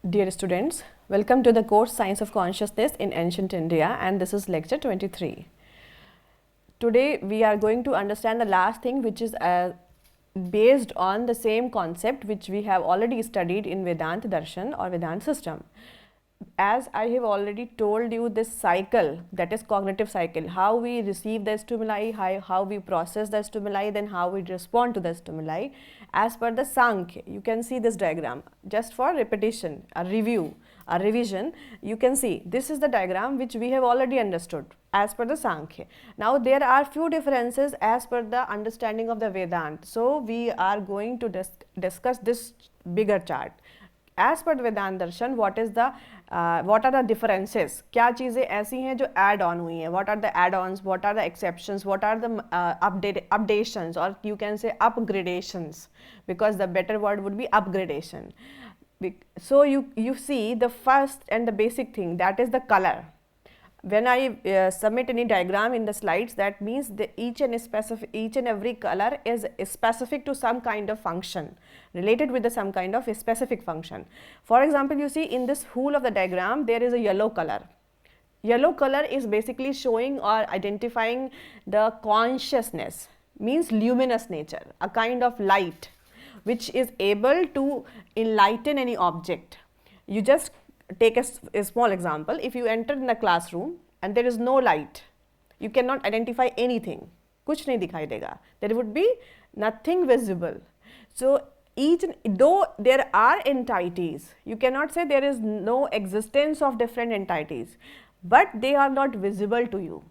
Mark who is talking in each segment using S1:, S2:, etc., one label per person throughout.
S1: Dear students, welcome to the course Science of Consciousness in Ancient India, and this is lecture 23. Today we are going to understand the last thing, which is based on the same concept which we have already studied in Vedanta Darshan or Vedanta system. As I have already told you, this cycle, that is cognitive cycle, how we receive the stimuli, how we process the stimuli, then how we respond to the stimuli. As per the Sankhya, you can see this diagram. Just for repetition, a review, a revision, you can see this is the diagram which we have already understood as per the Sankhya. Now there are few differences as per the understanding of the Vedanta. So we are going to discuss this bigger chart. As per Vedanta Darshan, what are the differences? क्या चीज़ें ऐसी हैं जो add on हुई हैं? What are the add-ons? What are the exceptions? What are the updations, or you can say upgradations, because the better word would be upgradation. So you see the first and the basic thing, that is the color. When I submit any diagram in the slides, that means each and every color is specific to some kind of function, related with some kind of a specific function. For example, you see in this whole of the diagram there is a yellow color. Yellow color is basically showing or identifying the consciousness, means luminous nature, a kind of light which is able to enlighten any object. You just take a small example. If you enter in a classroom and there is no light, you cannot identify anything. कुछ नहीं दिखाई देगा. There would be nothing visible. So though there are entities, you cannot say there is no existence of different entities, but they are not visible to you.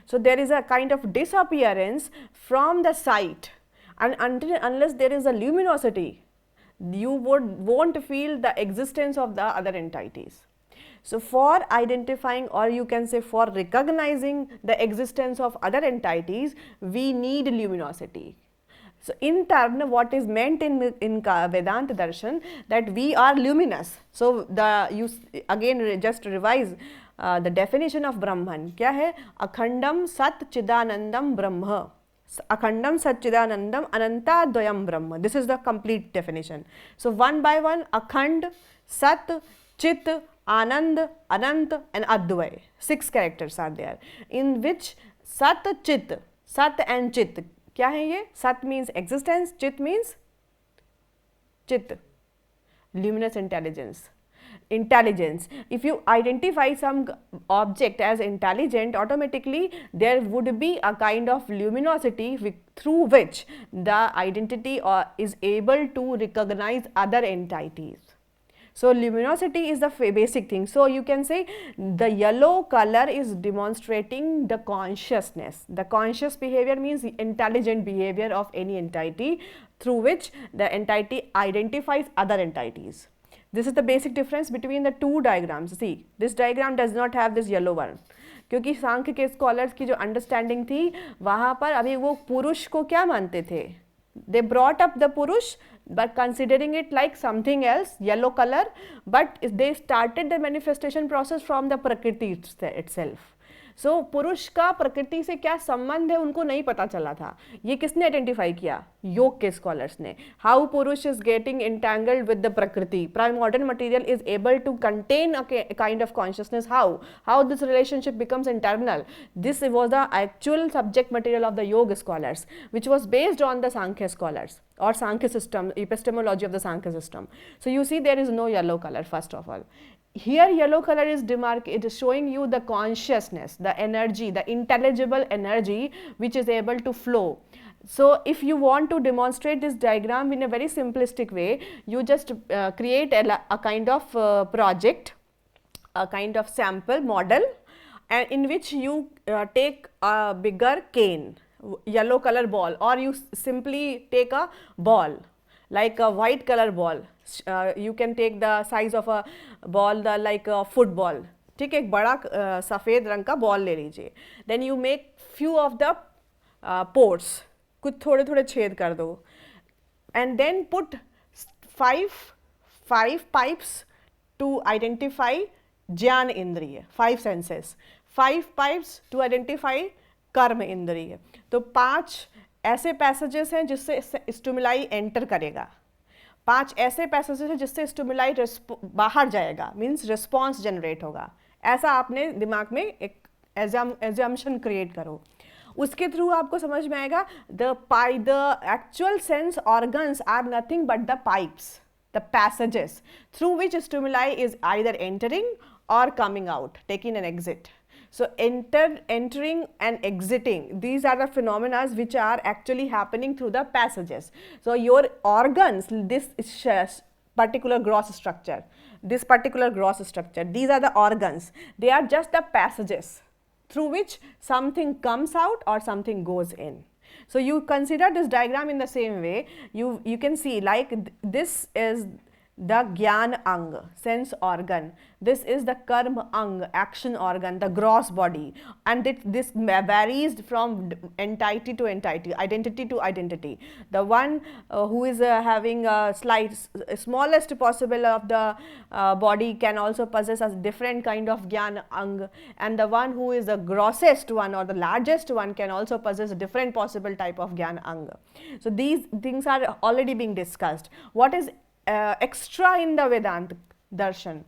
S1: So there is a kind of disappearance from the sight, and unless there is a luminosity, you won't feel the existence of the other entities. So for identifying, or you can say for recognizing the existence of other entities, we need luminosity. So in turn, what is meant in Vedanta Darshan, that we are luminous. So again just revise the definition of Brahman. क्या है? अखंडम सत चिदानंदम ब्रह्म. Akhandam Satchidanandam Ananta Dvayam Brahma. This is the complete definition. So one by one, Akhand, Sat, Chit, Anand, Anant and Advay. 6 characters are there, in which Sat, Chit, Sat and Chit. क्या है ये? Sat means existence, Chit means Chit, luminous intelligence. If you identify some object as intelligent, automatically there would be a kind of luminosity through which the identity is able to recognize other entities. So luminosity is the basic thing. So you can say the yellow color is demonstrating the consciousness. The conscious behavior means the intelligent behavior of any entity, through which the entity identifies other entities. This is the basic difference between the two diagrams. See, this diagram does not have this yellow one, क्योंकि सांख्य के scholars की जो understanding थी, वहाँ पर अभी वो पुरुष को क्या मानते थे? They brought up the purush by considering it like something else, yellow color, but they started the manifestation process from the prakriti itself. So पुरुष का प्रकृति से क्या संबंध है उनको नहीं पता चला था. ये किसने आइडेंटिफाई किया? योग के स्कॉलर्स ने. हाउ पुरुष is getting entangled with the prakriti. Modern material is able to contain a kind of consciousness. How this relationship becomes internal. This was the actual subject material of the yoga scholars, which was based on the Sankhya scholars or Sankhya system, epistemology of the Sankhya system. So you see there is no yellow color first of all. Here yellow color is it is showing you the consciousness, the energy, the intelligible energy which is able to flow. So if you want to demonstrate this diagram in a very simplistic way, you just create a kind of project, a kind of sample model, and in which you take a bigger cane, yellow color ball, or you simply take a ball like a white color ball. You can take the size of a ball like a football. ठीक है, एक बड़ा सफ़ेद रंग का ball ले लीजिए. Then you make few of the pores, कुछ थोड़े थोड़े छेद कर दो, and then put five pipes to identify ज्ञान इंद्रिय, 5 senses, 5 pipes to identify कर्म इंद्रिय. तो 5 ऐसे पैसेजेस हैं जिससे स्टिमुलाई एंटर करेगा. 5 ऐसे पैसेजेस हैं जिससे स्टिमुलाई बाहर जाएगा, मीन्स रिस्पॉन्स जनरेट होगा। ऐसा आपने दिमाग में एक एजम्पशन क्रिएट करो, उसके थ्रू आपको समझ में आएगा the actual sense organs are nothing but the pipes, the passages through which stimuli is either entering or coming out, taking an exit. So entering and exiting, these are the phenomena which are actually happening through the passages. So your organs, this particular gross structure, these are the organs, they are just the passages through which something comes out or something goes in. So you consider this diagram in the same way. You can see like this is the Gyan Ang, sense organ. This is the Karma Ang, action organ, the gross body, and this varies from entity to entity, identity to identity. The one who is having a smallest possible of the body can also possess a different kind of Gyan Ang, and the one who is the grossest one or the largest one can also possess a different possible type of Gyan Ang. So these things are already being discussed. What is extra in the Vedanta darshan?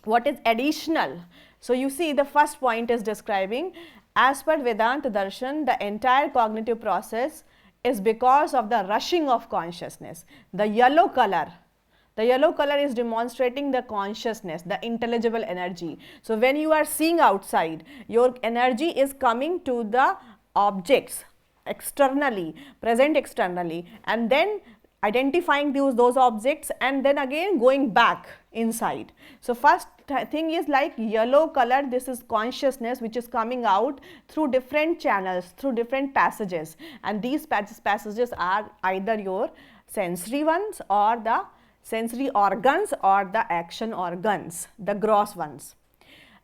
S1: What is additional? So you see, the first point is describing, as per Vedanta darshan, the entire cognitive process is because of the rushing of consciousness. The yellow color is demonstrating the consciousness, the intelligible energy. So when you are seeing outside, your energy is coming to the objects externally, present externally, and then identifying those objects and then again going back inside. So first thing is like yellow color, this is consciousness which is coming out through different channels, through different passages, and these passages are either your sensory ones or the sensory organs or the action organs, the gross ones.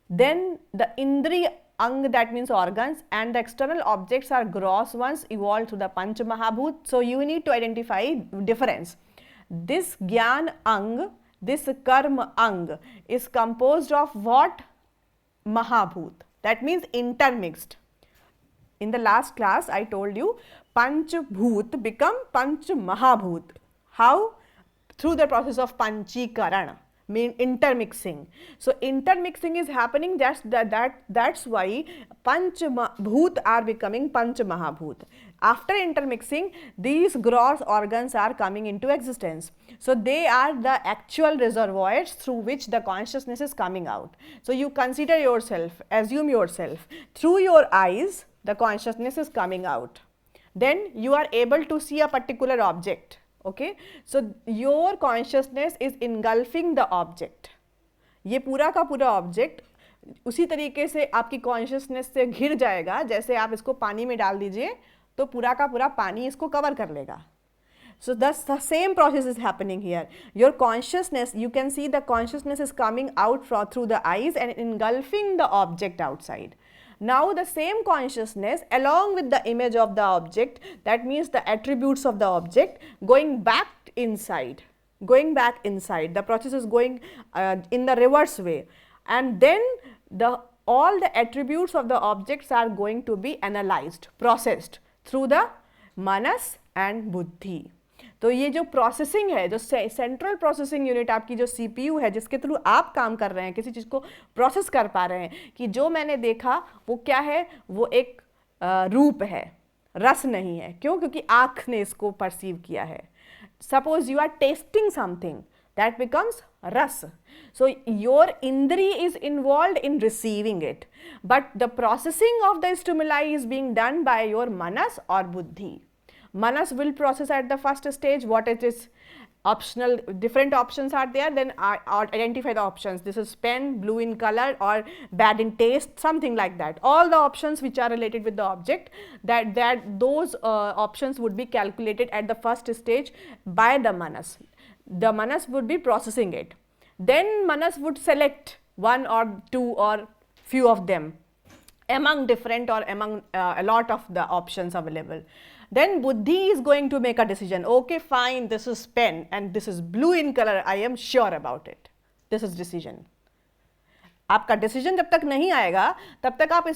S1: Then the Indriya Ang, that means organs, and the external objects are gross ones evolved through the Panch Mahabhut. So you need to identify difference. This Gyan Ang, this Karma Ang is composed of what? Mahabhut. That means intermixed. In the last class I told you Panch Bhut become Panch Mahabhut. How? Through the process of Panchikarana, mean intermixing. So intermixing is happening, that's why Panch Bhut are becoming Panch Mahabhut. After intermixing, these gross organs are coming into existence. So they are the actual reservoirs through which the consciousness is coming out. So you consider yourself, assume yourself, through your eyes the consciousness is coming out. Then you are able to see a particular object. Okay, so your consciousness is engulfing the object. ये पूरा का पूरा object उसी तरीके से आपकी consciousness से घिर जाएगा जैसे आप इसको पानी में डाल दीजिए तो पूरा का पूरा पानी इसको कवर कर लेगा. So the same process is happening here. Your consciousness, you can see the consciousness is coming out through the eyes and engulfing the object outside. Now the same consciousness along with the image of the object, that means the attributes of the object, going back inside. The process is going in the reverse way, and then all the attributes of the objects are going to be analyzed, processed through the manas and buddhi. तो ये जो processing है, जो central processing unit आपकी जो CPU है, जिसके through आप काम कर रहे हैं, किसी चीज़ को प्रोसेस कर पा रहे हैं कि जो मैंने देखा वो क्या है, वो एक रूप है, रस नहीं है. क्यों? क्योंकि आँख ने इसको परसीव किया है. Suppose you are tasting something, that becomes rasa. So your indri is involved in receiving it, but the processing of the stimuli is being done by your manas or buddhi. Manas will process at the first stage what it is optional, different options are there, then identify the options. This is pen, blue in color or bad in taste, something like that. All the options which are related with the object, those options would be calculated at the first stage by the manas. The manas would be processing it. Then manas would select one or two or few of them among different or among a lot of the options available. Then buddhi is going to make a decision. Okay, fine, this is pen and this is blue in color, I am sure about it. This is decision. आपका decision जब तक नहीं आएगा तब तक आप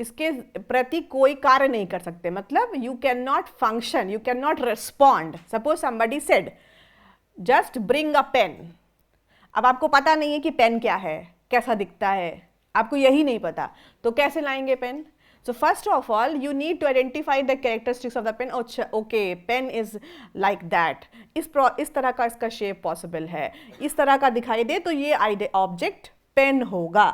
S1: इसके प्रति कोई कार्य नहीं कर सकते, मतलब you can not function, you can not respond. Suppose somebody said just bring a pen. अब आपको पता नहीं है कि पेन क्या है, कैसा दिखता है, आपको यही नहीं पता, तो कैसे लाएंगे pen? So first of all, you need to identify the characteristics of the pen. Okay, pen is like that. इस तरह का इसका शेप पॉसिबल है, इस तरह का दिखाई दे तो ये ऑब्जेक्ट पेन होगा.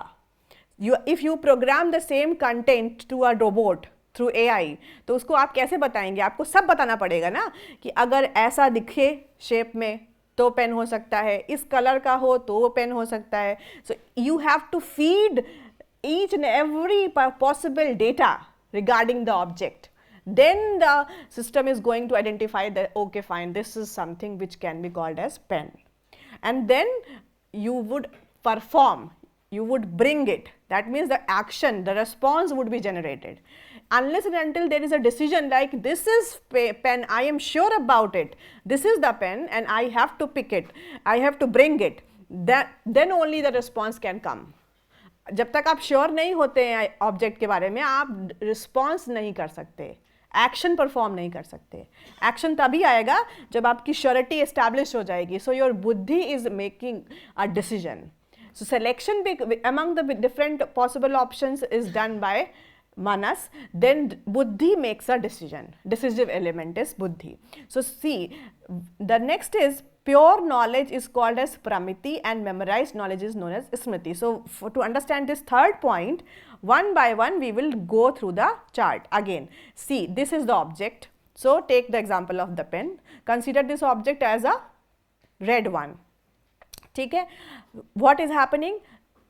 S1: If you program the same content to a robot through AI, तो उसको आप कैसे बताएंगे? आपको सब बताना पड़ेगा ना कि अगर ऐसा दिखे शेप में तो पेन हो सकता है, इस कलर का हो तो पेन हो सकता है. So you have to feed each and every possible data regarding the object. Then the system is going to identify that, okay fine, this is something which can be called as pen. And then you would perform, you would bring it. That means the action, the response would be generated. Unless and until there is a decision like this is pen, I am sure about it, this is the pen and I have to pick it, I have to bring it, then only the response can come. जब तक आप sure नहीं होते हैं object के बारे में, आप रिस्पॉन्स नहीं कर सकते, एक्शन परफॉर्म नहीं कर सकते. एक्शन तभी आएगा जब आपकी श्योरिटी एस्टैब्लिश हो जाएगी. सो योर बुद्धि is making a decision. So selection among the different possible options is done by manas. Then buddhi makes a decision. Decisive element is buddhi. So see, the next is pure knowledge is called as pramiti and memorized knowledge is known as smriti. So to understand this third point, one by one we will go through the chart. Again, see, this is the object. So take the example of the pen. Consider this object as a red one. ठीक है? What is happening?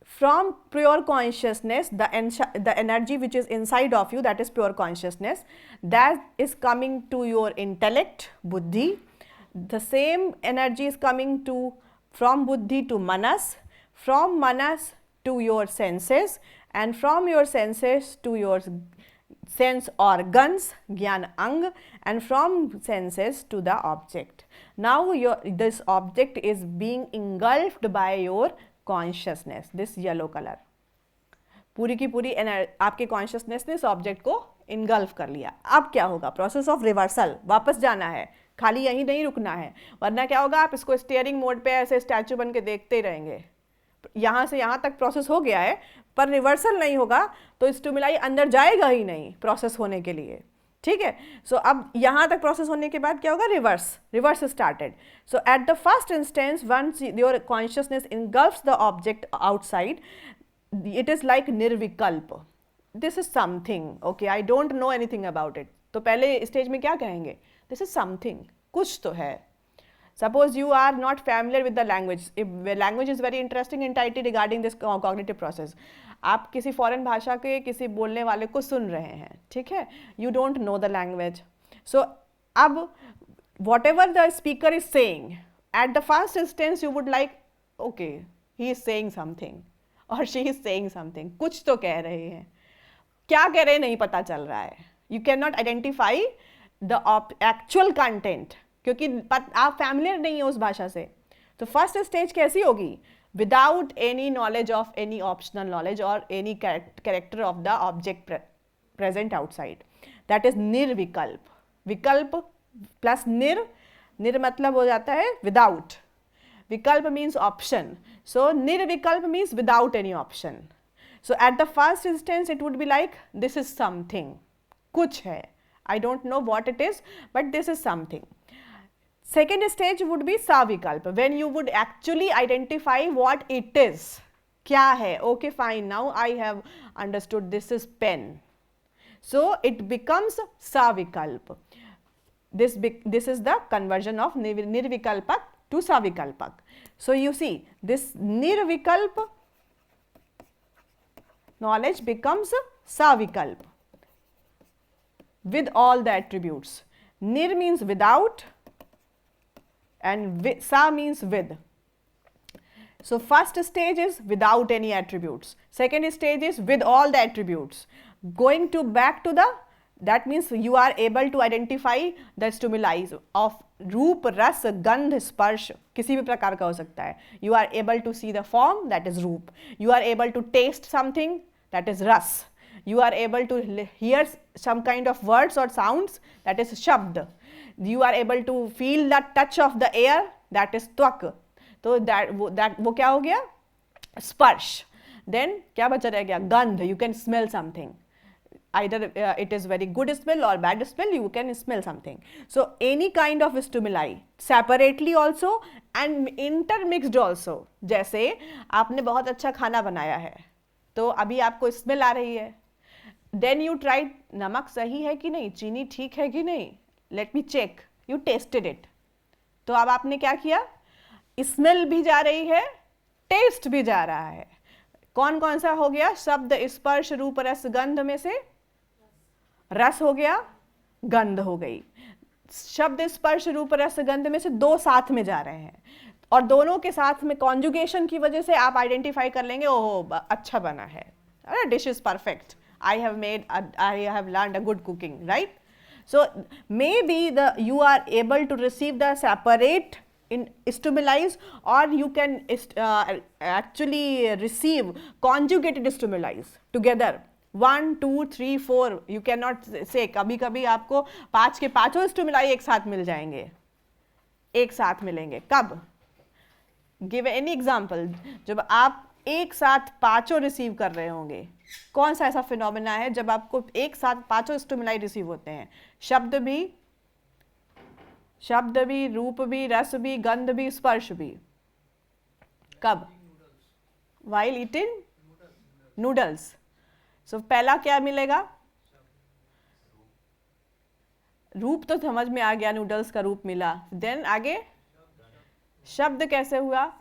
S1: From pure consciousness, the energy which is inside of you, that is pure consciousness, that is coming to your intellect, buddhi. The same energy is coming to from buddhi to manas, from manas to your senses, and from your senses to your sense organs, gyan ang, and from senses to the object. Now this object is being engulfed by your consciousness, this yellow color. पूरी की पूरी आपके consciousness ने इस object को engulf कर लिया. अब क्या होगा? प्रोसेस ऑफ रिवर्सल, वापस जाना है, खाली यहीं नहीं रुकना है, वरना क्या होगा, आप इसको स्टीयरिंग मोड पे ऐसे स्टैचू बन के देखते ही रहेंगे. यहाँ से यहाँ तक प्रोसेस हो गया है पर रिवर्सल नहीं होगा तो स्टिमुलाई अंदर जाएगा ही नहीं प्रोसेस होने के लिए. ठीक है? सो अब यहाँ तक प्रोसेस होने के बाद क्या होगा? Reverse started. So at the first instance, once your consciousness engulfs the object outside, it is like निर्विकल्प. This is something, okay, I don't know anything about it. तो पहले स्टेज में क्या कहेंगे? This is something, कुछ तो है. Suppose you are not familiar with the language. If language is very interesting entirety regarding this cognitive process. आप किसी फॉरेन भाषा के किसी बोलने वाले को सुन रहे हैं, ठीक है? You don't know the language. So अब whatever the speaker is saying, at the first instance you would like, okay, he is saying something. और शी इज सेइंग समथिंग, कुछ तो कह रहे हैं, क्या कह रहे हैं नहीं पता चल रहा है. You can not identify the actual content क्योंकि आप फैमिलियर नहीं हो उस भाषा से. तो फर्स्ट स्टेज कैसी होगी? Without any knowledge of any optional knowledge और any character of the object present outside, that is nirvikalpa. विकल्प प्लस निर मतलब हो जाता है without. Vikalpa means option. So nirvikalpa means without any option. So at the first instance it would be like this is something. Kuch hai. I don't know what it is, but this is something. Second stage would be savikalpa, when you would actually identify what it is. Kya hai? Okay, fine. Now I have understood this is pen. So it becomes savikalpa. This is the conversion of nirvikalpa to savikalpak. So you see, this nirvikalp knowledge becomes savikalp with all the attributes. Nir means without and sa means with. So first stage is without any attributes. Second stage is with all the attributes. Going to back to the, that means you are able to identify the stimuli of रूप, रस, गंध, स्पर्श, किसी भी प्रकार का हो सकता है. You are able to see the form, that is roop. You are able to taste something, that is ras. You are able to hear some kind of words or sounds, that is shabd. You are able to feel the touch of the air, that is त्वक. तो वो क्या हो गया? स्पर्श. Then क्या बचा रह गया? गंध. You can smell something. Either it is very good smell or bad smell, you can smell something. So any kind of stimuli, separately also and intermixed also. जैसे आपने बहुत अच्छा खाना बनाया है, तो अभी आपको स्मेल आ रही है. Then you tried, नमक सही है कि नहीं, चीनी ठीक है कि नहीं, let me check. You tasted it. तो अब आपने क्या किया? स्मेल भी जा रही है, टेस्ट भी जा रहा है. कौन कौन सा हो गया? शब्द स्पर्श रूप रस गंध में से रस हो गया, गंध हो गई. शब्द स्पर्श रूप रस गंध में से दो साथ में जा रहे हैं, और दोनों के साथ में कॉन्जुगेशन की वजह से आप आइडेंटिफाई कर लेंगे, ओहो अच्छा बना है, dish is perfect, I have learned a good cooking, right? So maybe you are able to receive the separate in stimuli, or you can actually receive conjugated stimuli together. 1, 2, 3, 4. You cannot say. कभी कभी आपको 5 के 5 stimuli एक साथ मिल जाएंगे, एक साथ मिलेंगे. कब? Give any example. जब आप एक साथ 5 रिसीव कर रहे होंगे, कौन सा ऐसा फिनोमेना है जब आपको एक साथ 5 स्टिमुलाई रिसीव होते हैं? शब्द भी, रूप भी, रस भी, गंध भी, स्पर्श भी. कब? While eating noodles. So पहला क्या मिलेगा? रूप तो समझ में आ गया, नूडल्स का रूप मिला. देन आगे शब्द कैसे हुआ?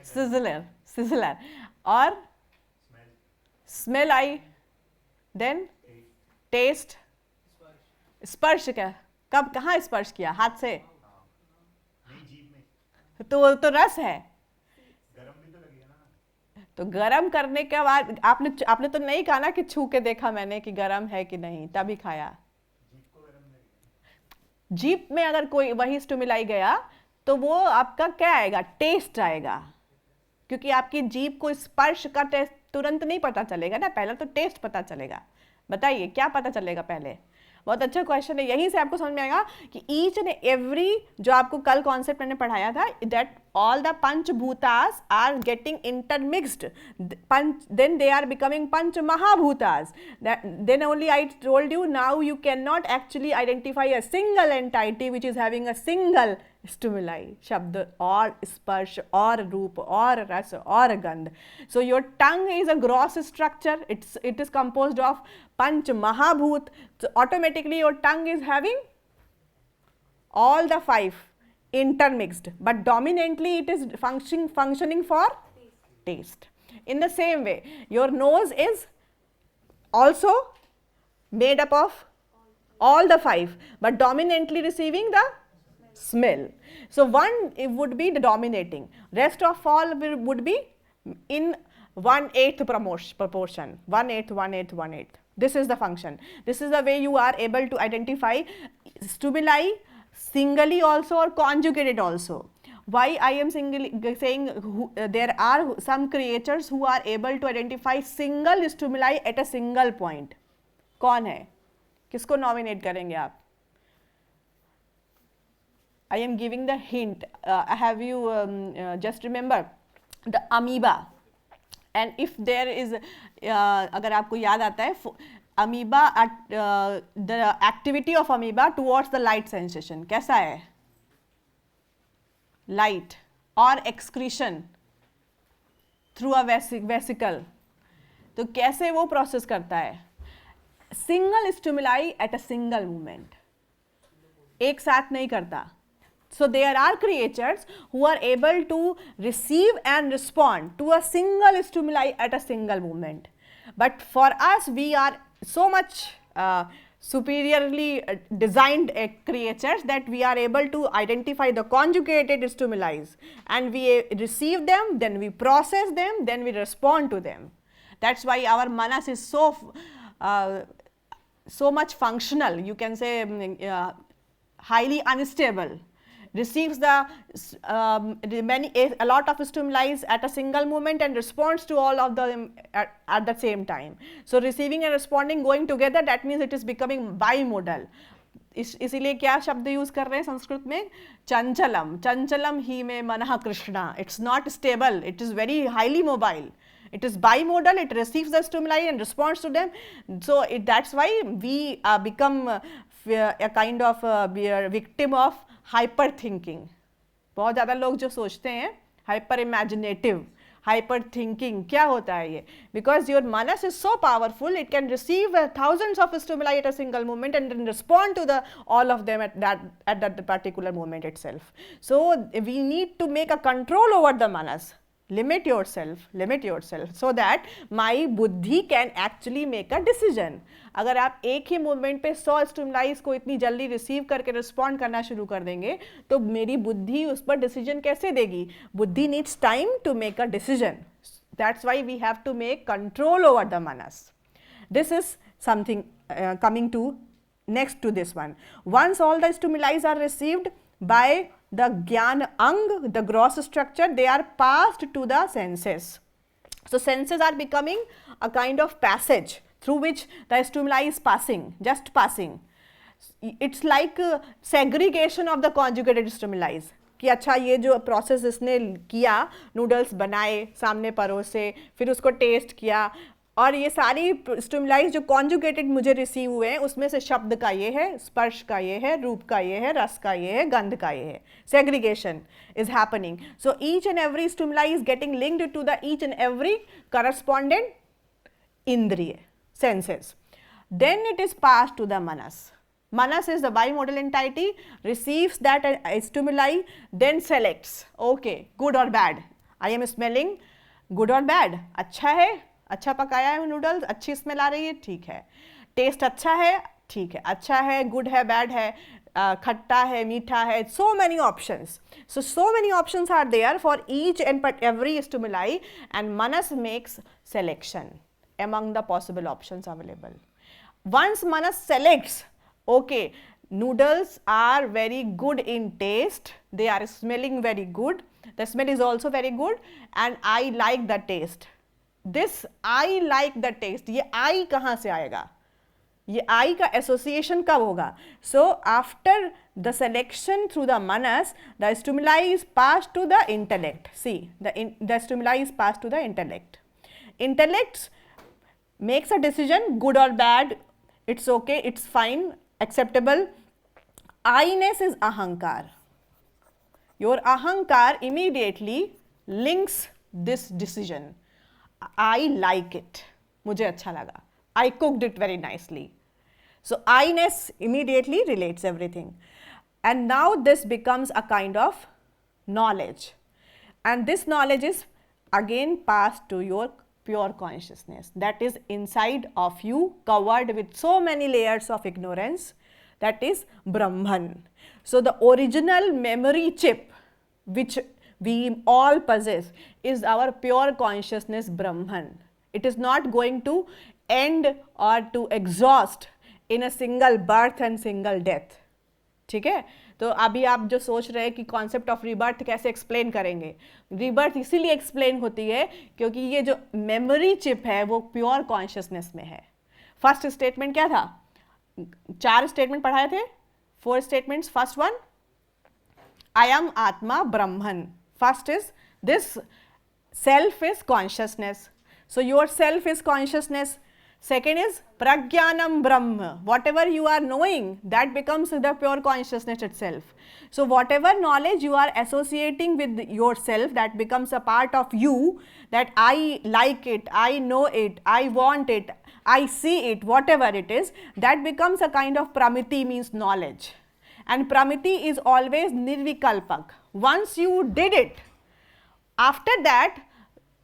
S1: सिजलर. और स्मेल आई. Then test. स्पर्श. क्या? कब, कहाँ स्पर्श किया? हाथ से. तो रस है. तो गरम करने के बाद आपने तो नहीं कहा ना कि छू के देखा मैंने कि गरम है कि नहीं, तभी खाया. जीभ में अगर कोई वही स्टिमुलाई गया तो वो आपका क्या आएगा? टेस्ट आएगा, क्योंकि आपकी जीभ को स्पर्श का टेस्ट तुरंत नहीं पता चलेगा ना, पहले तो टेस्ट पता चलेगा. बताइए क्या पता चलेगा पहले? बहुत अच्छा क्वेश्चन है. यहीं से आपको समझ में आएगा कि ईच एंड एवरी, जो आपको कल कॉन्सेप्ट मैंने पढ़ाया था, that all the panchbhutas are getting intermixed, then they are becoming panch mahabhutas. Then only I told you, now you cannot actually identify a single entity which is having a single stimuli, shabd or sparsh or roop or ras or gandh. So your tongue is a gross structure, it is composed of panch mahabhut. So automatically your tongue is having all the 5 intermixed, but dominantly it is functioning for taste. In the same way, your nose is also made up of all the 5, but dominantly receiving the smell. So one it would be the dominating, rest of all would be in 1/8 proportion, 1/8, 1/8, 1/8. This is the function. This is the way you are able to identify stimuli singly also or conjugated also. Why I am saying there are some creatures who are able to identify single stimuli at a single point. कौन है? किसको nominate करेंगे आप? I am giving the hint. Have you just remember the amoeba, and if there is अगर आपको याद आता है, amoeba, the activity of amoeba towards the light sensation कैसा है? Light और excretion through a vesicle. तो कैसे वो प्रोसेस करता है? Single stimuli at a single movement, एक साथ नहीं करता. So there are creatures who are able to receive and respond to a single stimuli at a single moment. But for us, we are so much superiorly designed creatures that we are able to identify the conjugated stimuli, and we receive them, then we process them, then we respond to them. That's why our manas is so much functional, you can say highly unstable. receives the a lot of stimuli at a single moment and responds to all of them at the same time. So receiving and responding going together, that means it is becoming bimodal. इसीलिए क्या शब्द use कर रहे हैं संस्कृत में, चंचलम, चंचलम ही में मनः Krishna. It's not stable, it is very highly mobile. It is bimodal, it receives the stimuli and responds to them. So that's why we become a kind of victim of hyper thinking. बहुत ज़्यादा लोग जो सोचते हैं hyper imaginative, hyper thinking, क्या होता है ये? Because your Manas is so powerful, it can receive thousands of stimuli at a single moment and then respond to the all of them at that particular moment itself. So we need to make a control over the manas. Limit yourself so that my buddhi can actually make a decision. अगर आप एक ही moment पे 100 stimulise को इतनी जल्दी receive करके respond करना शुरू कर देंगे तो मेरी बुद्धि उस पर डिसीजन कैसे देगी? Buddhi needs time to make a decision. That's why we have to make control over the manas. This is something coming to next to this one. Once all the stimuli are received by the Gyan Ang, the gross structure, they are passed to the senses. So senses are becoming a kind of passage through which the stimuli is passing, just passing. It's like segregation of the conjugated stimuli. कि अच्छा ये जो process इसने किया, noodles बनाए, सामने परोसे, फिर उसको टेस्ट किया, और ये सारी स्टिमुलाइज जो कॉन्जुगेटेड मुझे रिसीव हुए हैं उसमें से शब्द का ये है, स्पर्श का ये है, रूप का ये है, रस का ये है, गंध का ये है. Segregation is happening. So each and every stimuli is getting linked to the each and every correspondent indriya, senses. Then it is pass to the manas. Manas is the bimodal entity, receives that stimuli, then selects. Okay, good or bad. I am smelling good or bad. अच्छा है, अच्छा पकाया है noodles, अच्छी smell आ रही है, ठीक है. टेस्ट अच्छा है, ठीक है. अच्छा है, गुड है, बैड है, खट्टा है, मीठा है. So many options. So many options are there for each and every stimuli, and Manas makes selection among the possible options available. Once Manas selects, okay, noodles are very good in taste, they are smelling very good, the smell is also very good and I like the taste. This I like the taste, ये I कहाँ से आएगा? ये I का association कब होगा? So after the selection through the manas, the stimuli is passed to the intellect. See, the stimuli is passed to the intellect. Intellect makes a decision, good or bad, it's okay, it's fine, acceptable. I-ness is ahankar. Your ahankar immediately links this decision. I like it. मुझे अच्छा लगा. I cooked it very nicely. So I-ness immediately relates everything. And now this becomes a kind of knowledge. And this knowledge is again passed to your pure consciousness that is inside of you, covered with so many layers of ignorance, that is Brahman. So the original memory chip which we all possess is our pure consciousness Brahman. It is not going to end or to exhaust in a single birth and single death. ठीक है? तो अभी आप जो सोच रहे हैं कि कॉन्सेप्ट ऑफ रीबर्थ कैसे एक्सप्लेन करेंगे, रीबर्थ इसीलिए एक्सप्लेन होती है क्योंकि ये जो मेमोरी चिप है वो प्योर कॉन्शियसनेस में है. फर्स्ट स्टेटमेंट क्या था? 4 स्टेटमेंट पढ़ाए थे, 4 statements. First one, I am atma brahman. First is this self is consciousness. So your self is consciousness. Second is pragyanam brahma. Whatever you are knowing, that becomes the pure consciousness itself. So whatever knowledge you are associating with yourself, that becomes a part of you, that I like it, I know it, I want it, I see it, whatever it is, that becomes a kind of pramiti, means knowledge. And pramiti is always nirvikalpak. Once you did it, after that,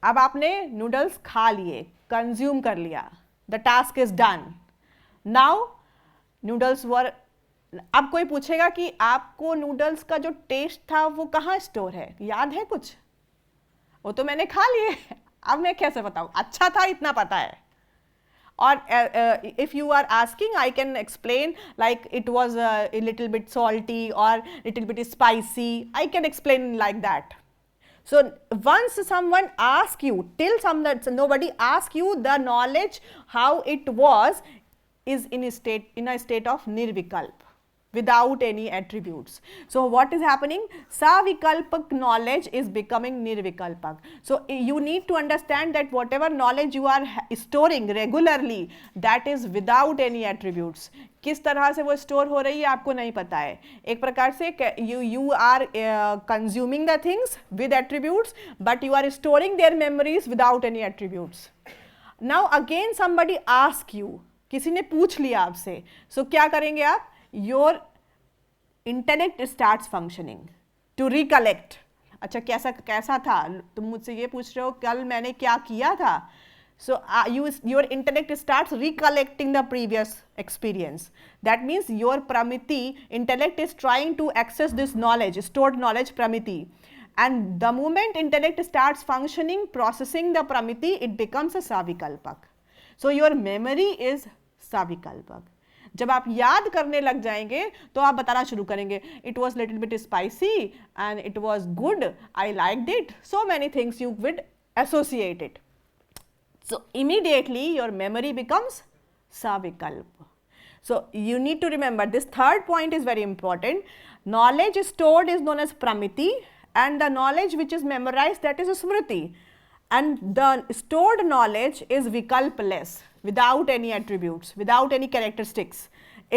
S1: अब आपने noodles खा लिए, consume कर लिया, the task is done. Now noodles were, अब कोई पूछेगा कि आपको नूडल्स का जो टेस्ट था वो कहाँ स्टोर है, याद है कुछ? वो तो मैंने खा लिए, अब मैं कैसे बताऊँ? अच्छा था इतना पता है. or if you are asking, I can explain like it was a little bit salty or little bit spicy. I can explain like that. So once someone asks you, till nobody asks you, the knowledge how it was is in a state of nirvikalp, without any attributes. So what is happening? Savikalpak knowledge is becoming nirvikalpak. So you need to understand that whatever knowledge you are storing regularly, that is without any attributes. किस तरह से वो store हो रही है आपको नहीं पता है. एक प्रकार से you are consuming the things with attributes, but you are storing their memories without any attributes. Now again somebody ask you, किसी ने पूछ लिया आपसे, so क्या करेंगे आप? Your intellect starts functioning to recollect. अच्छा कैसा था, तुम मुझसे ये पूछ रहे हो कल मैंने क्या किया था. So your intellect starts recollecting the previous experience. That means your pramiti, intellect is trying to access this knowledge, stored knowledge, pramiti. And the moment intellect starts functioning, processing the pramiti, it becomes a savikalpak. So your memory is savikalpak. जब आप याद करने लग जाएंगे तो आप बताना शुरू करेंगे, it was little bit spicy and it was good, I liked it, so many things you with associate it. So immediately your memory becomes savikalp. So you need to remember this third point is very important. Knowledge stored is known as pramiti, and the knowledge which is memorized, that is smriti. And the stored knowledge is vikalpless, without any attributes, without any characteristics.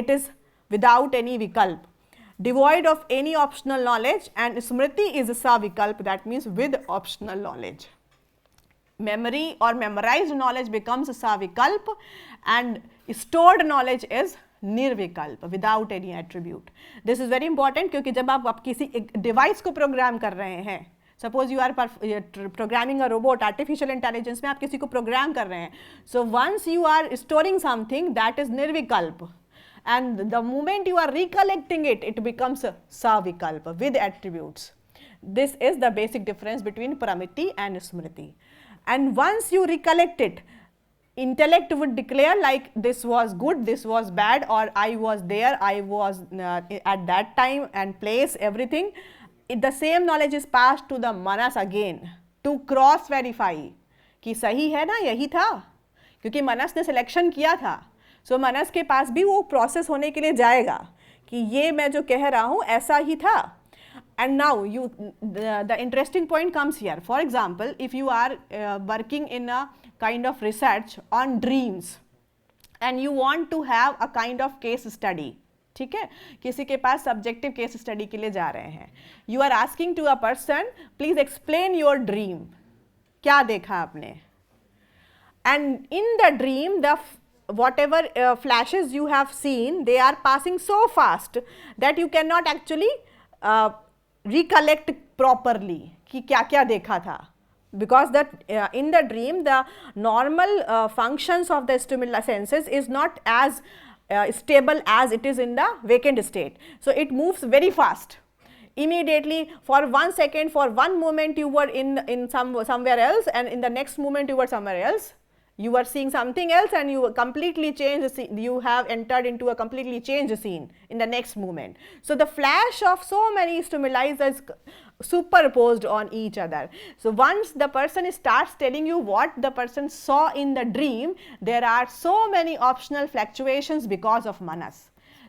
S1: It is without any vikalp, devoid of any optional knowledge, and smriti is savikalp, that means with optional knowledge. Memory or memorized knowledge becomes savikalp, and stored knowledge is निर्विकल्प, without any attribute. This is very important क्योंकि जब आप किसी एक device को program कर रहे हैं, suppose you are programming a robot, artificial intelligence में आप किसी को प्रोग्राम कर रहे हैं, so once you are storing something that is nirvikalpa, and the moment you are recollecting it, it becomes savikalpa with attributes. This is the basic difference between pramiti and smriti. And once you recollect it, intellect would declare like this was good, this was bad, or I was there, I was at that time and place, everything. The same knowledge is passed to the manas again to cross verify कि सही है ना, यही था, क्योंकि मनस ने selection किया था. सो मनस के पास भी वो प्रोसेस होने के लिए जाएगा कि ये मैं जो कह रहा हूँ ऐसा ही था. And now the interesting point comes here. For example, if you are working in a kind of research on dreams and you want to have a kind of case study, ठीक है, किसी के पास सब्जेक्टिव केस स्टडी के लिए जा रहे हैं, you are asking to a person please explain your dream, क्या देखा आपने, and in the dream the whatever flashes you have seen, they are passing so fast that you cannot actually recollect properly कि क्या क्या देखा था, because that in the dream the normal functions of the stimuli senses is not as stable as it is in the vacant state. So it moves very fast. Immediately, for 1 second, for one moment you were in somewhere else, and in the next moment you were somewhere else. You were seeing something else and you completely changed, you have entered into a completely changed scene in the next moment. So the flash of so many stimuli is superposed on each other. So once the person starts telling you what the person saw in the dream, there are so many optional fluctuations because of manas.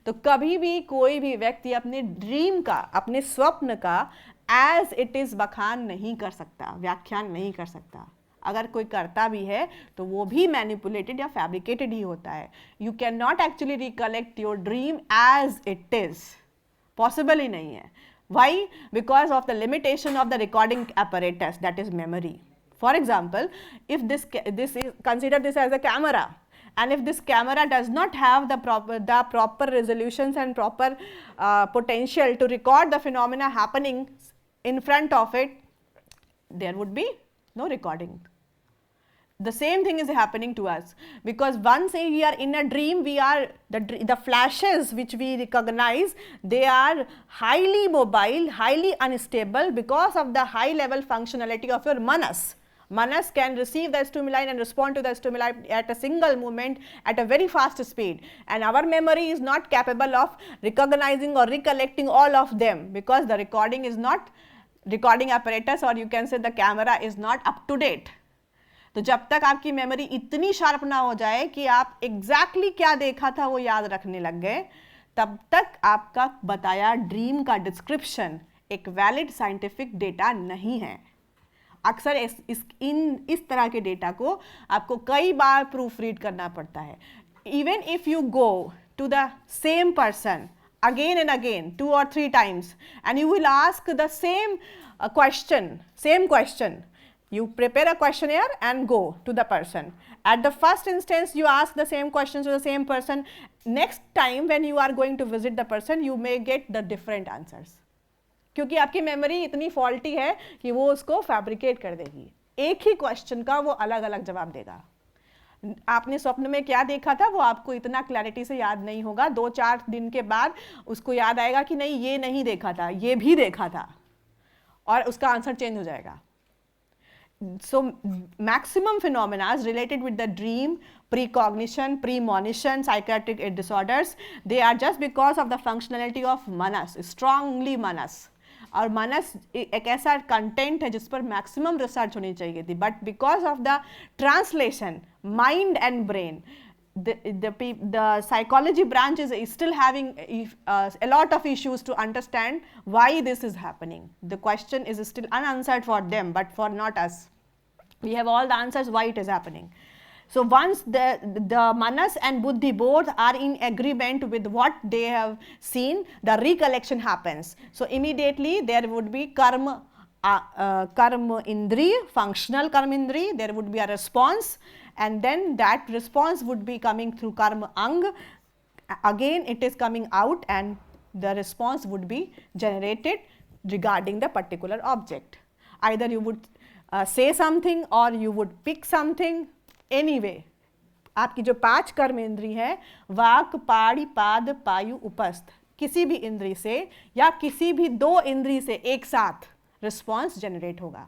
S1: तो कभी भी कोई भी व्यक्ति अपने dream का, अपने स्वप्न का एज इट इज बखान नहीं कर सकता, व्याख्यान नहीं कर सकता. अगर कोई करता भी है तो वो भी मैनिपुलेटेड या फैब्रिकेटेड ही होता है. You can not actually recollect your dream as it is, possible ही नहीं है. Why? Because of the limitation of the recording apparatus, that is memory. For example, if this is, consider this as a camera, and if this camera does not have the proper resolutions and proper potential to record the phenomena happening in front of it, there would be no recording. The same thing is happening to us, because once we are in a dream, we are the flashes which we recognize, they are highly mobile, highly unstable because of the high level functionality of your manas. Manas can receive the stimuli and respond to the stimuli at a single moment at a very fast speed, and our memory is not capable of recognizing or recollecting all of them because the recording apparatus, or you can say the camera, is not up to date. तो जब तक आपकी memory इतनी sharp ना हो जाए कि आप एग्जैक्टली क्या देखा था वो याद रखने लग गए, तब तक आपका बताया ड्रीम का डिस्क्रिप्शन एक वैलिड साइंटिफिक डेटा नहीं है. अक्सर इस तरह के डेटा को आपको कई बार प्रूफ रीड करना पड़ता है. Even if you go to the same person again and again 2 or 3 times and you will ask the same question, you prepare a questionnaire and go to the person. At the first instance you ask the same questions to the same person. Next time when you are going to visit the person you may get the different answers, क्योंकि आपकी memory इतनी faulty है कि वो उसको fabricate कर देगी. एक ही क्वेश्चन का वो अलग अलग जवाब देगा. आपने स्वप्न में क्या देखा था वो आपको इतना क्लैरिटी से याद नहीं होगा. 2-4 दिन के बाद उसको याद आएगा कि नहीं ये नहीं देखा था, ये भी देखा था, और उसका आंसर चेंज हो जाएगा. So maximum phenomena related with the dream, precognition, premonition, psychiatric disorders, they are just because of the functionality of manas, strongly manas. और मनस एक ऐसा कंटेंट है जिस पर मैक्सिमम रिसर्च होनी चाहिए थी, but because of the translation mind and brain, the psychology branch is still having a lot of issues to understand why this is happening. The question is still unanswered for them, but for not us. We have all the answers why it is happening. So once the manas and buddhi both are in agreement with what they have seen, the recollection happens. So immediately there would be karma indri, functional karma indri, there would be a response, and then that response would be coming through karma ang. Again it is coming out and the response would be generated regarding the particular object. Either you would say something or you would pick something. Anyway, आपकी जो 5 कर्म इंद्री है, वाक, पाड़ी, पाद, पायु, उपस्थ, किसी भी इंद्री से या किसी भी 2 इंद्री से एक साथ रिस्पॉन्स जनरेट होगा.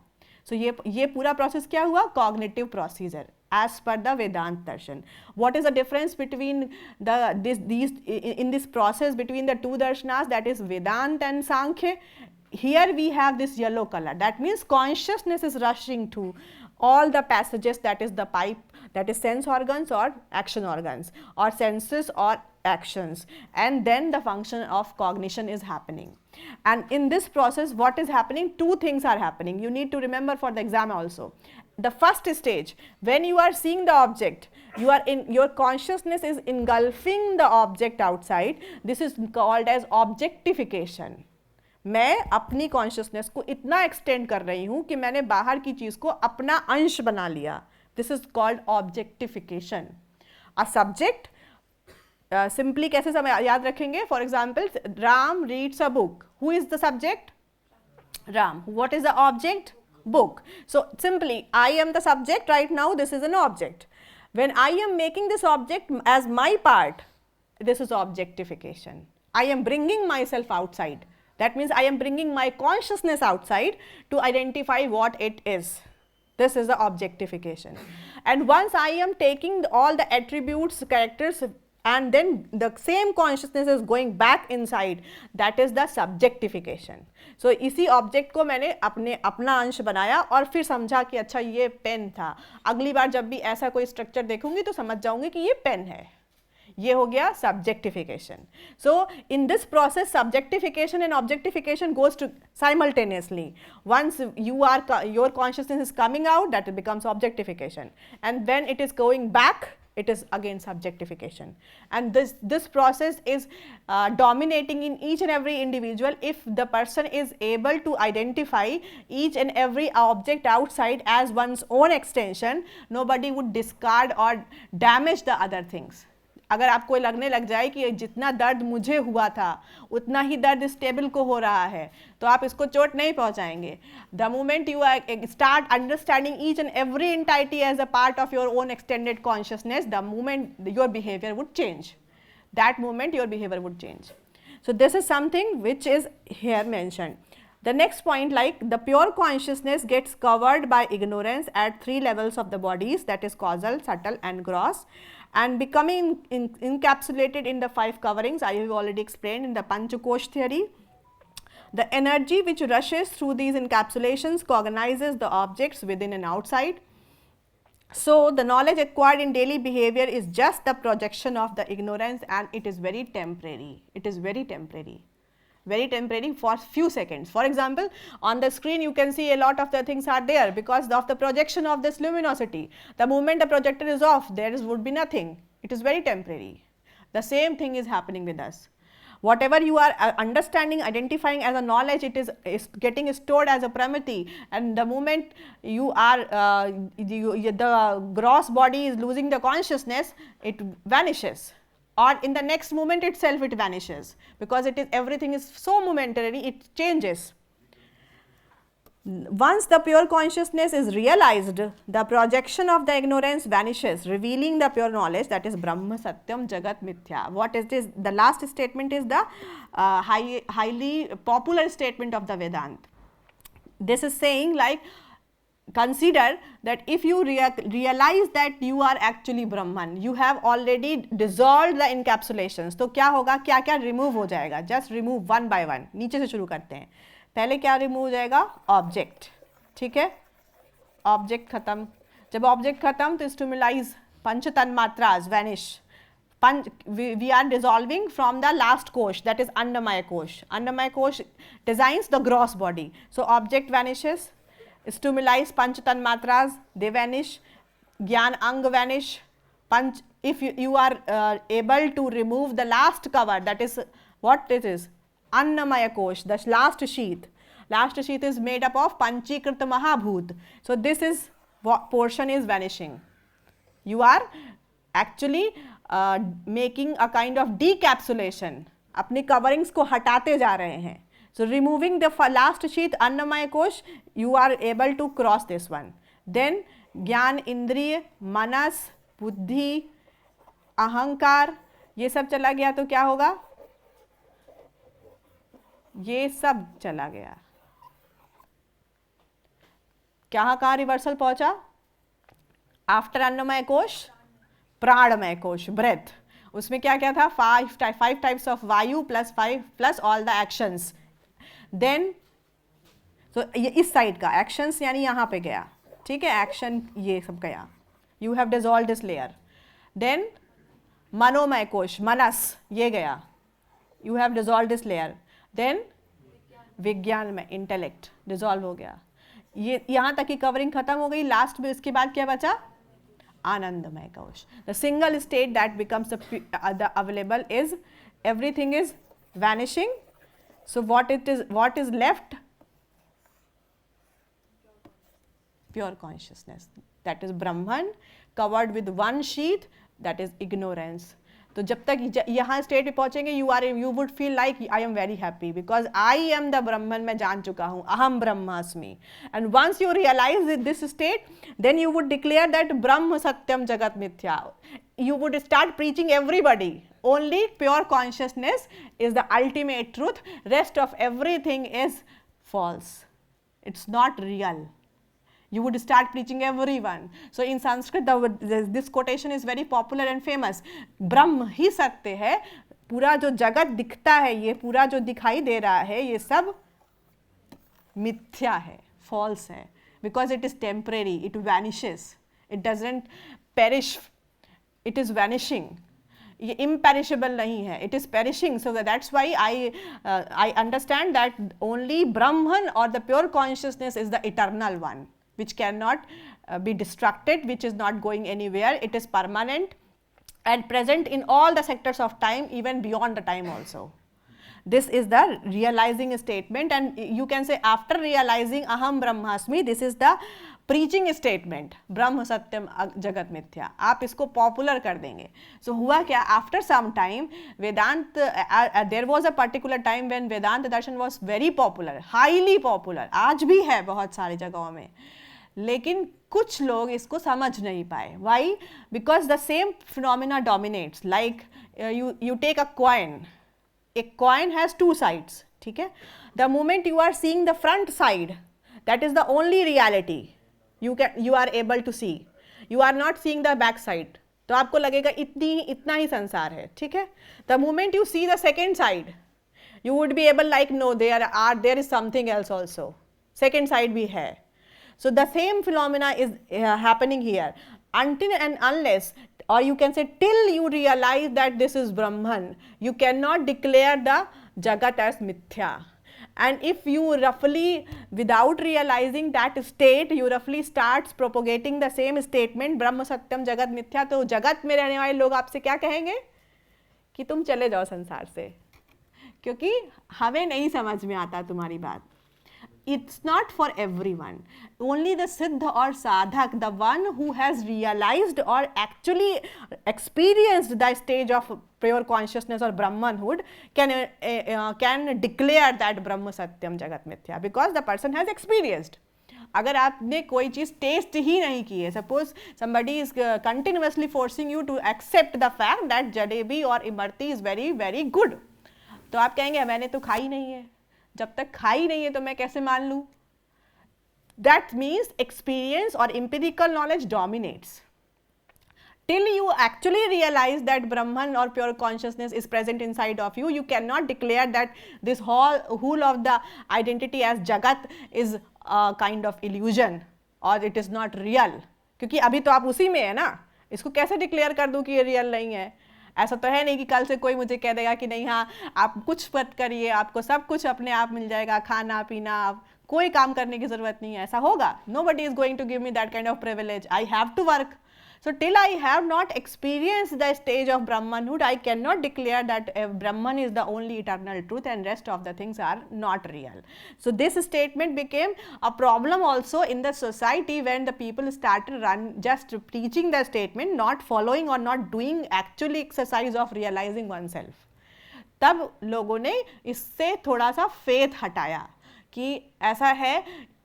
S1: सो ये पूरा प्रोसेस क्या हुआ? Cognitive procedure as per the Vedanta darshan. What is the difference between in this process between the 2 darshanas, that is Vedanta and Sankhya? Here we have this yellow color, that means consciousness is rushing to all the passages, that is the pipe, that is sense organs or action organs, or senses or actions, and then the function of cognition is happening. And in this process what is happening? 2 things are happening. You need to remember for the exam also. The first stage, when you are seeing the object, your consciousness is engulfing the object outside. This is called as objectification. मैं अपनी consciousness को इतना extend कर रही हूँ कि मैंने बाहर की चीज़ को अपना अंश बना लिया. This is called objectification. A subject simply कैसे याद रखेंगे? For example, Ram reads a book. Who is the subject? Ram. What is the object? Book. So simply I am the subject right now, this is an object. When I am making this object as my part, this is objectification. I am bringing myself outside. That means I am bringing my consciousness outside to identify what it is. This is the objectification. And once I am taking all the attributes, characters, and then the same consciousness is going back inside, that is the subjectification. So इसी object को मैंने अपना अंश बनाया और फिर समझा कि अच्छा ये पेन था, अगली बार जब भी ऐसा कोई स्ट्रक्चर देखूंगी तो समझ जाऊंगी कि ये पेन है. ये हो गया subjectification. So in this process subjectification and objectification goes to simultaneously. Once your consciousness is coming out, that becomes objectification, and when it is going back, it is again subjectification. And this process is dominating in each and every individual. If the person is able to identify each and every object outside as one's own extension, nobody would discard or damage the other things. अगर आपको लगने लग जाए कि जितना दर्द मुझे हुआ था उतना ही दर्द इस टेबल को हो रहा है, तो आप इसको चोट नहीं पहुंचाएंगे. The moment you start understanding each and every entity as a part of your own extended consciousness, the moment your behaviour would change. That moment your behaviour would change. So this is something which is here mentioned. The next point, like the pure consciousness gets covered by ignorance at 3 levels of the bodies, that is causal, subtle and gross, and becoming encapsulated in the 5 coverings I have already explained in the Panchakosh theory. The energy which rushes through these encapsulations cognizes the objects within and outside. So, the knowledge acquired in daily behavior is just the projection of the ignorance, and it is very temporary. It is very temporary for few seconds. For example, on the screen you can see a lot of the things are there because of the projection of this luminosity. The moment the projector is off, there would be nothing. It is very temporary. The same thing is happening with us. Whatever you are understanding, identifying as a knowledge, it is getting stored as a pramati, and the moment you are the gross body is losing the consciousness, it vanishes, or in the next moment itself it vanishes, because it is everything is so momentary, it changes. Once the pure consciousness is realized, the projection of the ignorance vanishes, revealing the pure knowledge, that is Brahma Satyam Jagat Mithya. What is this? The last statement is the highly popular statement of the Vedanta. This is saying like, consider that if you realize that you are actually Brahman, you have already dissolved the encapsulations. तो क्या होगा, क्या क्या remove हो जाएगा? Just remove one by one. नीचे से शुरू करते हैं. पहले क्या रिमूव हो जाएगा, ऑब्जेक्ट, ठीक है, ऑब्जेक्ट खत्म. जब ऑब्जेक्ट खत्म तो स्टिमुलाइज पंच तन्मात्रास vanish. we are dissolving from the last kosh, that is Annamaya kosh. Annamaya kosh designs the gross body. So object vanishes, stimuli panch tanmatras, they vanish, gyan ang vanish, panch. If you are able to remove the last cover, that is what it is, Annamaya kosh, the last sheath. Last sheath is made up of Panchikrit Mahabhut. So this is what portion is vanishing. You are actually making a kind of decapsulation. अपनी coverings को हटाते जा रहे हैं. So removing the last sheath Annamaya kosh, you are able to cross this one. Then ज्ञान इंद्रिय, मनस, बुद्धि, अहंकार, ये सब चला गया तो क्या होगा, ये सब चला गया. कहाँ रिवर्सल पहुंचा, आफ्टर अन्नमय कोश, प्राणमय कोश, ब्रेथ. उसमें क्या क्या था, 5 types of vayu plus 5 plus all the actions. Then तो ये इस साइड का एक्शंस यानी यहाँ पे गया, ठीक है, एक्शन ये सब गया. You have dissolved this layer. Then manomaya kosha, manas, ये गया, you have dissolved this layer. Then विज्ञान में इंटेलेक्ट डिसॉल्व हो गया. ये यहाँ तक की कवरिंग खत्म हो गई. लास्ट में इसके बाद क्या बचा, आनंदमय कोश. The single state that becomes the available is everything is vanishing. So what is left, pure consciousness, that is Brahman covered with one sheath, that is ignorance. तो जब तक यहाँ स्टेट पे पहुँचेंगे, you would feel like I am very happy because I am the Brahman, मैं जान चुका हूँ, अहम ब्रह्मास्मि. And once you realize this state, then you would declare that Brahma Satyam Jagat Mithya. You would start preaching everybody. Only pure consciousness is the ultimate truth. Rest of everything is false. It's not real. You would start preaching everyone. So in Sanskrit, this quotation is very popular and famous. ब्रह्म ही सत्य है, पूरा जो जगत दिखता है, ये पूरा जो दिखाई दे रहा है, ये सब मिथ्या है, false है. Because it is temporary, it vanishes. It doesn't perish. It is vanishing. ये imperishable नहीं है, it is perishing. So that's why I understand that only Brahman or the pure consciousness is the eternal one, which cannot be destructed, which is not going anywhere. It is permanent and present in all the sectors of time, even beyond the time also. This is the realizing statement, and you can say after realizing Aham Brahmasmi, this is the preaching statement, Brahma Satyam Jagat Mithya. आप इसको popular कर देंगे. So हुआ क्या, after some time Vedanta, there was a particular time when Vedanta darshan was very popular, highly popular. आज भी है बहुत सारी जगहों में, लेकिन कुछ लोग इसको समझ नहीं पाए. Why? Because the same phenomena dominates. Like you take a coin. A coin has two sides. ठीक है. The moment you are seeing the front side, that is the only reality you are able to see. You are not seeing the back side. तो आपको लगेगा इतना ही संसार है, ठीक है. The moment you see the second side, you would be able like no, there is something else also. Second side भी है. So the same phenomena is happening here. Until and unless, or you can say till you realize that this is Brahman, you cannot declare the Jagat as mithya. And if you roughly, without realizing that state, you roughly starts propagating the same statement, Brahma Satyam Jagat Mithya, तो जगत में रहने वाले लोग आपसे क्या कहेंगे कि तुम चले जाओ संसार से, क्योंकि हमें नहीं समझ में आता तुम्हारी बात. It's not for everyone. Only the siddha or sadhak, the one who has realized or actually experienced the stage of pure consciousness or Brahmanhood, can declare that Brahma Satyam Jagat Mithya, because the person has experienced. अगर आपने कोई चीज़ test ही नहीं की है, suppose somebody is continuously forcing you to accept the fact that jalebi और Imarti is very very good, तो आप कहेंगे मैंने तो खाई नहीं है. जब तक खाई नहीं है तो मैं कैसे मान लूँ? That means experience or empirical knowledge dominates. Till you actually realize that Brahman or pure consciousness is present inside of you, you cannot declare that this whole of the identity as Jagat is a kind of illusion or it is not real. क्योंकि अभी तो आप उसी में है ना, इसको कैसे डिक्लेयर कर दूँ कि ये रियल नहीं है? ऐसा तो है नहीं कि कल से कोई मुझे कह देगा कि नहीं हाँ आप कुछ मत करिए, आपको सब कुछ अपने आप मिल जाएगा, खाना पीना, कोई काम करने की ज़रूरत नहीं है, ऐसा होगा? Nobody is going to give me that kind of privilege. I have to work. So till I have not experienced the stage of Brahmanhood, I cannot declare that Brahman is the only eternal truth and rest of the things are not real. So this statement became a problem also in the society when the people started just preaching the statement, not following or not doing actually exercise of realizing oneself. तब लोगों ने इससे थोड़ा सा faith हटाया कि ऐसा है.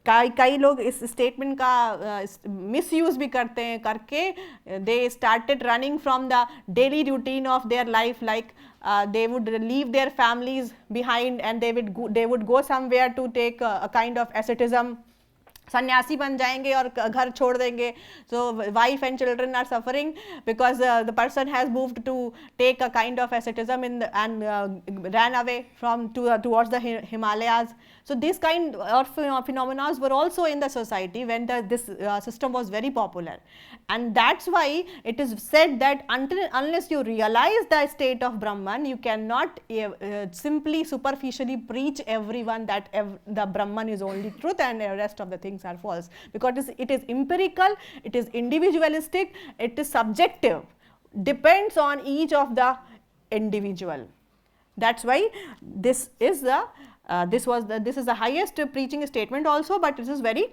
S1: कई लोग इस स्टेटमेंट का मिसयूज़ भी करते हैं, करके they started running from the daily routine of their life, like they would leave their families behind and they would go somewhere to take a kind of asceticism. सन्यासी बन जाएंगे और घर छोड़ देंगे. So wife and children are suffering because the person has moved to take a kind of asceticism and ran away from towards the Himalayas. So this kind of phenomena were also in the society when this system was very popular, and that's why it is said that unless you realize the state of Brahman, you cannot simply superficially preach everyone that the Brahman is only truth and the rest of the things are false, because it is empirical, it is individualistic, it is subjective, depends on each of the individual. That's why this is the this is the highest preaching statement also, but this is very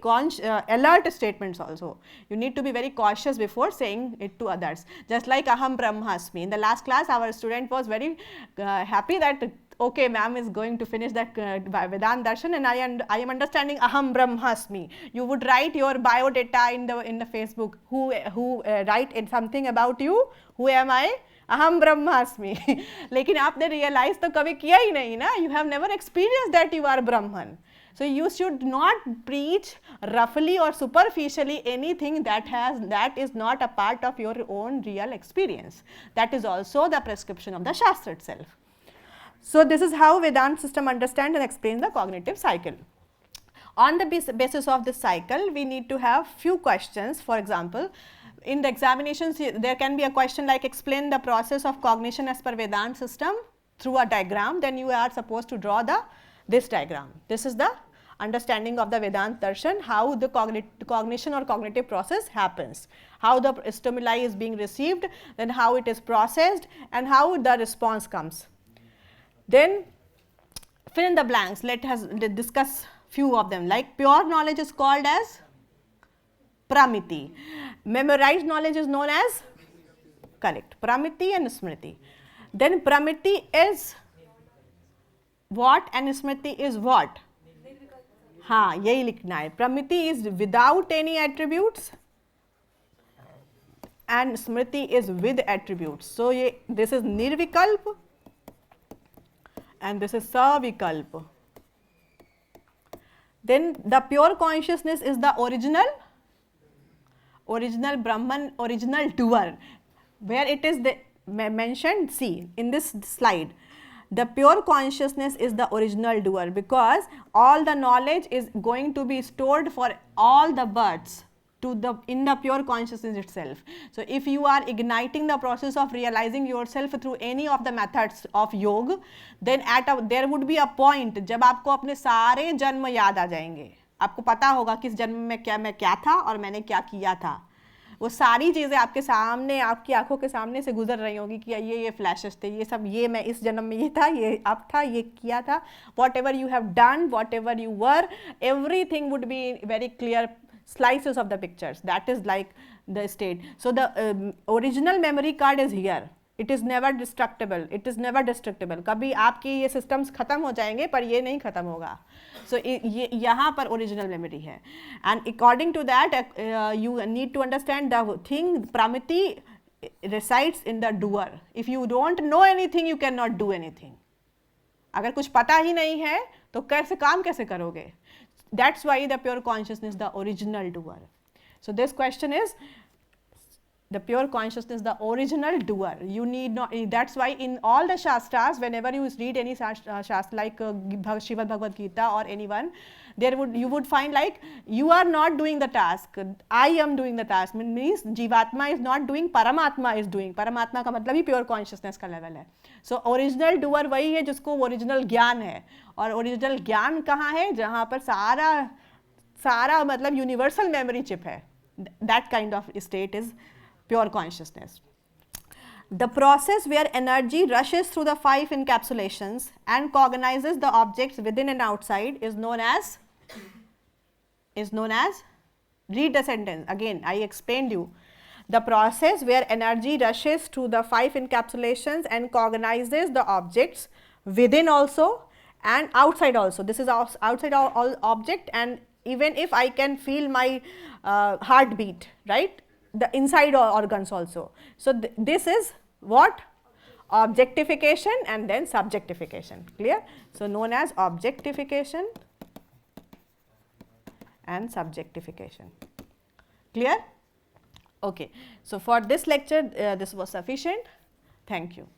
S1: alert statements also. You need to be very cautious before saying it to others. Just like Aham Brahmasmi. In the last class, our student was very happy that okay, ma'am is going to finish that Vedanta Darshan, and I am understanding Aham Brahmasmi. You would write your biodata in the Facebook. Who write something about you? Who am I? अहम ब्रह्मास्मि. लेकिन आपने realise तो कभी किया ही नहीं ना. You have never experience that you are Brahman. So you should not preach roughly or superficially anything that is not a part of your own real experience. That is also the prescription of the Shastra itself. So this is how Vedanta system understands and explains the cognitive cycle. On the basis of this cycle, we need to have few questions. For example, in the examinations, there can be a question like explain the process of cognition as per Vedanta system through a diagram. Then you are supposed to draw this diagram. This is the understanding of the Vedanta Darshan, how the cognition or cognitive process happens, how the stimuli is being received, then how it is processed, and how the response comes. Then fill in the blanks. Let us discuss few of them. Like pure knowledge is called as Pramiti. Memorized knowledge is known as correct. Pramiti and Smriti. Then Pramiti is what and Smriti is what? हाँ, यही लिखना है. Pramiti is without any attributes and Smriti is with attributes. So this is Nirvikalp and this is Savikalp. Then the pure consciousness is the original Brahman, original doer, where it is the mentioned, see in this slide, the pure consciousness is the original doer, because all the knowledge is going to be stored for all the births in the pure consciousness itself. So if you are igniting the process of realizing yourself through any of the methods of yoga, then there would be a point जब आपको अपने सारे जन्म याद आ जाएंगे, आपको पता होगा किस जन्म में मैं क्या था और मैंने क्या किया था, वो सारी चीज़ें आपके सामने, आपकी आंखों के सामने से गुजर रही होगी कि ये फ्लैशेस थे, ये सब, ये मैं इस जन्म में ये था, ये अब था, ये किया था, what ever you have done, what ever you were, everything would be very clear slices of the pictures. That is like the state. So the original memory card is here. It is never destructible. It is never destructible. कभी आपकी ये systems खत्म हो जाएंगे पर ये नहीं खत्म होगा. So ये यहाँ पर original memory है. And according to that, you need to understand the thing. Pramiti resides in the doer. If you don't know anything, you cannot do anything. अगर कुछ पता ही नहीं है तो कैसे काम कैसे करोगे? That's why the pure consciousness, the original doer. So this question is, the pure consciousness, the original doer. You need not. That's why in all the shastras, whenever you read any shastra like Srimad Bhagavad Gita or anyone, you would find like you are not doing the task. I am doing the task. Means Jivatma is not doing. Paramatma is doing. Paramatma का मतलब ही pure consciousness का level है. So original doer वही है जिसको original ज्ञान है. और original ज्ञान कहाँ है? जहाँ पर सारा मतलब universal memory chip है. That kind of state is pure consciousness. The process where energy rushes through the 5 encapsulations and cognizes the objects within and outside is known as, read the sentence again, I explained you. The process where energy rushes through the 5 encapsulations and cognizes the objects within also and outside also. This is outside all object, and even if I can feel my heartbeat, right? The inside organs also. So this is what? Objectification and then subjectification. Clear? So known as objectification and subjectification. Clear? Okay. So for this lecture, this was sufficient. Thank you.